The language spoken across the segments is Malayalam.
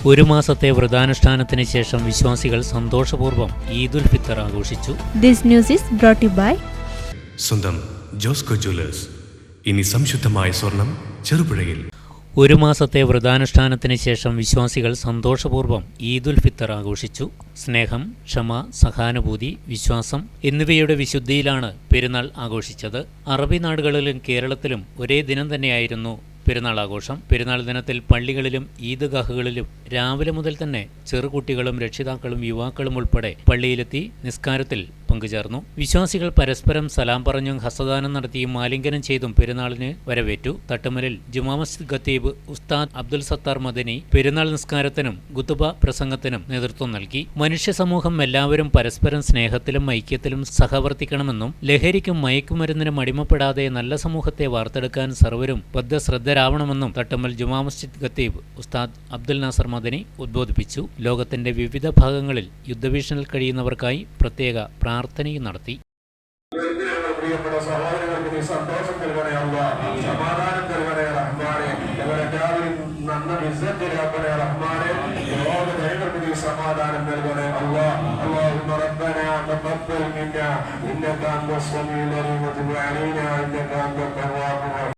ഒരു മാസത്തെ വ്രതാനുഷ്ഠാനത്തിന് ശേഷം വിശ്വാസികൾ സന്തോഷപൂർവ്വം ഈദുൽ ഫിത്തർ ആഘോഷിച്ചു. This news is brought you by സ്വന്തം ജോസ്കോ ജ്വല്ലേഴ്സ്. ഇനി സംശുദ്ധമായ സ്വർണം ചെറുപുഴയിൽ. ഒരു മാസത്തെ വ്രതാനുഷ്ഠാനത്തിന് ശേഷം വിശ്വാസികൾ സന്തോഷപൂർവ്വം ഈദുൽ ഫിത്തർ ആഘോഷിച്ചു. സ്നേഹം, ക്ഷമ, സഹാനുഭൂതി, വിശ്വാസം എന്നിവയുടെ വിശുദ്ധിയിലാണ് പെരുന്നാൾ ആഘോഷിച്ചത്. അറബി നാടുകളിലും കേരളത്തിലും ഒരേ ദിനം തന്നെയായിരുന്നു പെരുന്നാൾ ആഘോഷം. പെരുന്നാൾ ദിനത്തിൽ പള്ളികളിലും ഈദ്ഗാഹുകളിലും രാവിലെ മുതൽ തന്നെ ചെറുകുട്ടികളും രക്ഷിതാക്കളും യുവാക്കളും ഉൾപ്പെടെ പള്ളിയിലെത്തി നിസ്കാരത്തിൽ പങ്കുചേർന്നു. വിശ്വാസികൾ പരസ്പരം സലാം പറഞ്ഞും ഹസ്തദാനം നടത്തിയും ആലിംഗനം ചെയ്തും പെരുന്നാളിന് വരവേറ്റു. തട്ടുമലിൽ ജുമാ മസ്ജിദ് ഖത്തീബ് ഉസ്താദ് അബ്ദുൽ സത്താർ മദനി പെരുന്നാൾ നിസ്കാരത്തിനും ഖുതുബ പ്രസംഗത്തിനും നേതൃത്വം നൽകി. മനുഷ്യ സമൂഹം എല്ലാവരും പരസ്പരം സ്നേഹത്തിലും ഐക്യത്തിലും സഹവർത്തിക്കണമെന്നും ലഹരിക്കും മയക്കുമരുന്നിനും അടിമപ്പെടാതെ നല്ല സമൂഹത്തെ വാർത്തെടുക്കാൻ സർവരും ബദ്ധശ്രദ്ധരാവണമെന്നും തട്ടുമൽ ജുമാ മസ്ജിദ് ഖത്തീബ് ഉസ്താദ് അബ്ദുൽ നാസർ മദനി ഉദ്ബോധിപ്പിച്ചു. ലോകത്തിന്റെ വിവിധ ഭാഗങ്ങളിൽ യുദ്ധഭീഷണിയിൽ കഴിയുന്നവർക്കായി പ്രത്യേക പ്രാർത്ഥനയും നടത്തി. പ്രിയപ്പെട്ട സഹോദരങ്ങൾക്ക് നീ സന്തോഷം നൽകണേ അല്ലാഹ്, സമാധാനം നൽകണേ റഹ്മാനെ, ഞങ്ങളെല്ലാവരും നന്മ വിസർജനാക്കണേ റഹ്മാനെ, ലോകജനങ്ങൾക്ക് നീ സമാധാനം നൽകണേ അല്ലാഹ്. اللهم ربنا تقبل منا انك انت السميع العليم وتب علينا انك انت التواب الرحيم.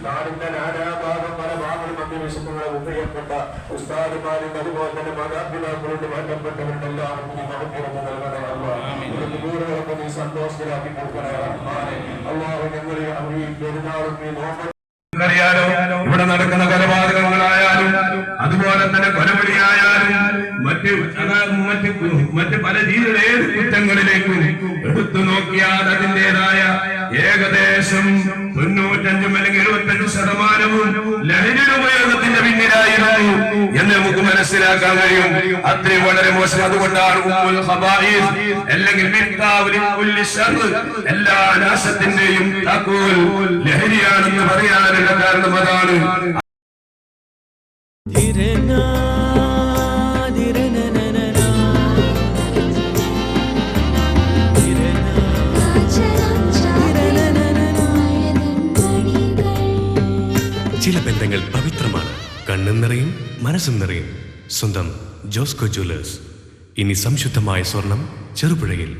നാടിന്റെ നാനാഭാഗം പല ഭാഗങ്ങളും മദ്യവിശുദ്ധങ്ങളെ പ്രിയപ്പെട്ട ഉസ്താദുമാരും അതുപോലെ തന്നെ മാതാപിതാക്കളോട് ബന്ധപ്പെട്ടവരുടെ എല്ലാവർക്കും മഹപ്പുറത്ത് നൽകണേ അല്ലാഹ്. നീ സന്തോഷത്തിലാക്കി കൊടുക്കണേ റഹ്മാനെ. അല്ലാഹു ഞങ്ങളെ ഈ പെരുന്നാളും നീ നോക്കണം. അറിയാലോ, ഇവിടെ നടക്കുന്ന കൊലപാതകങ്ങളായാലും അതുപോലെ തന്നെ കൊലവിളിയായാലും മറ്റ് പല രീതിയിലുള്ള ഏത് കുറ്റങ്ങളിലേക്കും എടുത്തു നോക്കിയാൽ അതിൻ്റെതായ ഏകദേശം 95 അല്ലെങ്കിൽ 75% ലഹരി ഉപയോഗത്തിന്റെ പിന്നിലായിരുന്നു എന്ന് നമുക്ക് മനസ്സിലാക്കാൻ കഴിയും. അത്രയും വളരെ മോശം. അതുകൊണ്ടാണ് അല്ലെങ്കിൽ എല്ലാ നാശത്തിന്റെയും താക്കോൽ ലഹരിയാണെന്ന് പറയാനുള്ള കാരണം അതാണ്. ചില ബന്ധങ്ങൾ പവിത്രമാണ്. കണ്ണും നിറയും മനസ്സും നിറയും. സ്വന്തം ജോസ്കോ ജ്വല്ലേഴ്സ്. ഇനി സംശുദ്ധമായ സ്വർണം ചെറുപുഴയിൽ.